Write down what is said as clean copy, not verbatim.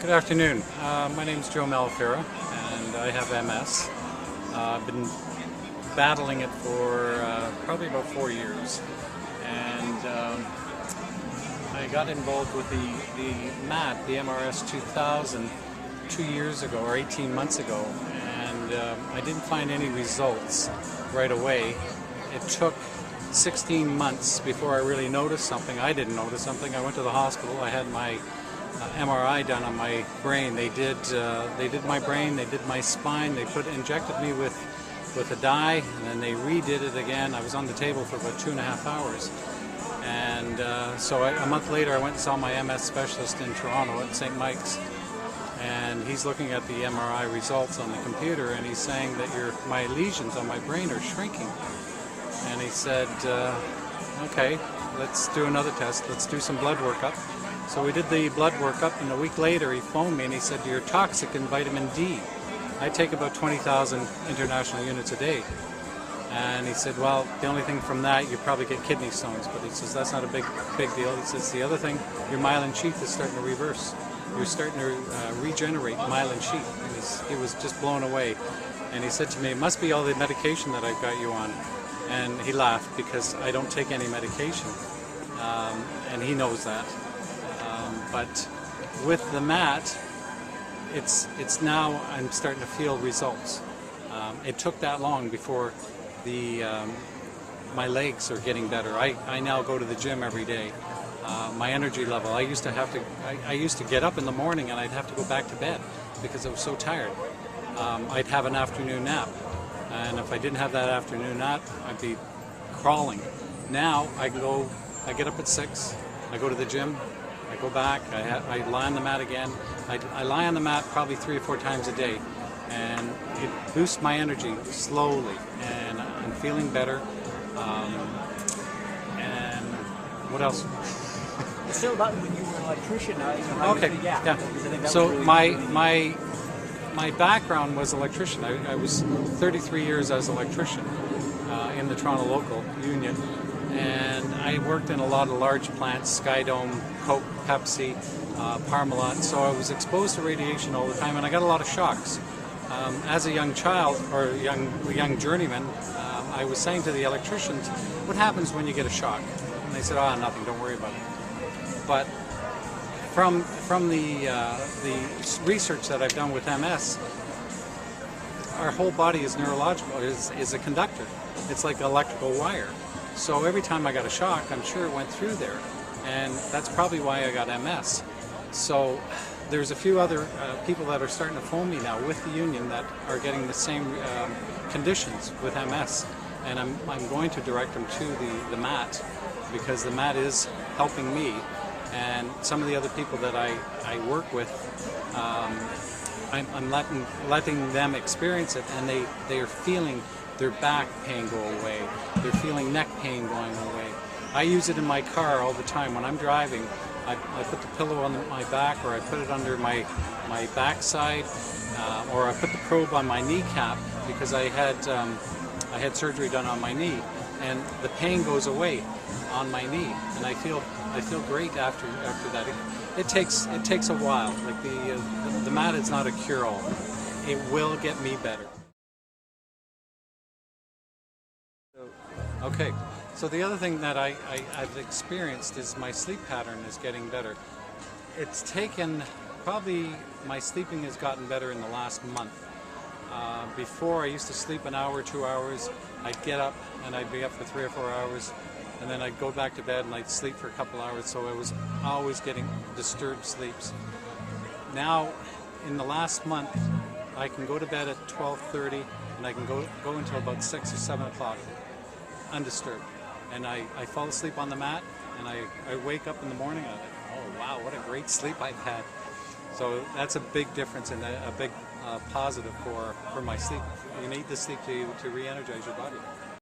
Good afternoon. My name is Joe Malafera and I have MS. I've been battling it for probably about 4 years, and I got involved with the MAT, the iMRS 2000, 2 years ago or 18 months ago, and I didn't find any results right away. It took 16 months before I really noticed something. I didn't notice something. I went to the hospital. I had my MRI done on my brain. They did my brain, they did my spine, they injected me with a dye, and then they redid it again. I was on the table for about 2.5 hours. And so a month later I went and saw my MS specialist in Toronto at St. Mike's, and he's looking at the MRI results on the computer, and he's saying that my lesions on my brain are shrinking. And he said, okay, let's do another test, let's do some blood workup. So we did the blood workup, and a week later he phoned me and he said, you're toxic in vitamin D. I take about 20,000 international units a day. And he said, well, the only thing from that, you probably get kidney stones. But he says, that's not a big deal. He says, the other thing, your myelin sheath is starting to reverse. You're starting to regenerate myelin sheath. He was just blown away. And he said to me, it must be all the medication that I've got you on. And he laughed because I don't take any medication. And he knows that. But with the MAT, it's now I'm starting to feel results. It took that long before my legs are getting better. I now go to the gym every day. My energy level, I used to get up in the morning and I'd have to go back to bed because I was so tired. I'd have an afternoon nap, and if I didn't have that afternoon nap, I'd be crawling. Now I get up at 6, I go to the gym, I go back, I lie on the mat again. I lie on the mat probably 3 or 4 times a day, and it boosts my energy slowly, and I'm feeling better. And what else? It's still about when you were an electrician. Okay, yeah. So my background was electrician. I was 33 years as an electrician in the Toronto local union. And I worked in a lot of large plants, Skydome, Coke, Pepsi, Parmalat, so I was exposed to radiation all the time, and I got a lot of shocks. As a young child, or a young journeyman, I was saying to the electricians, what happens when you get a shock? And they said, oh, nothing, don't worry about it. But from the research that I've done with MS, our whole body is neurological, is a conductor. It's like an electrical wire. So every time I got a shock, I'm sure it went through there, and that's probably why I got MS. So there's a few other people that are starting to phone me now with the union that are getting the same conditions with MS, and I'm going to direct them to the MAT, because the MAT is helping me, and some of the other people that I work with, I'm letting them experience it, and they are feeling their back pain go away. They're feeling neck pain going away. I use it in my car all the time. When I'm driving, I put the pillow on my back, or I put it under my backside, or I put the probe on my kneecap, because I had surgery done on my knee, and the pain goes away on my knee, and I feel great after that. It takes a while. Like the MAT is not a cure-all. It will get me better. Okay, so the other thing that I've experienced is my sleep pattern is getting better. It's taken, probably my sleeping has gotten better in the last month. Before I used to sleep an hour, 2 hours, I'd get up and I'd be up for 3 or 4 hours, and then I'd go back to bed and I'd sleep for a couple hours, so I was always getting disturbed sleeps. Now, in the last month, I can go to bed at 12:30 and I can go until about 6 or 7 o'clock. Undisturbed, and I fall asleep on the mat, and I wake up in the morning and I'm like, oh wow, what a great sleep I've had. So that's a big difference and a big positive for my sleep. You need the sleep to re-energize your body.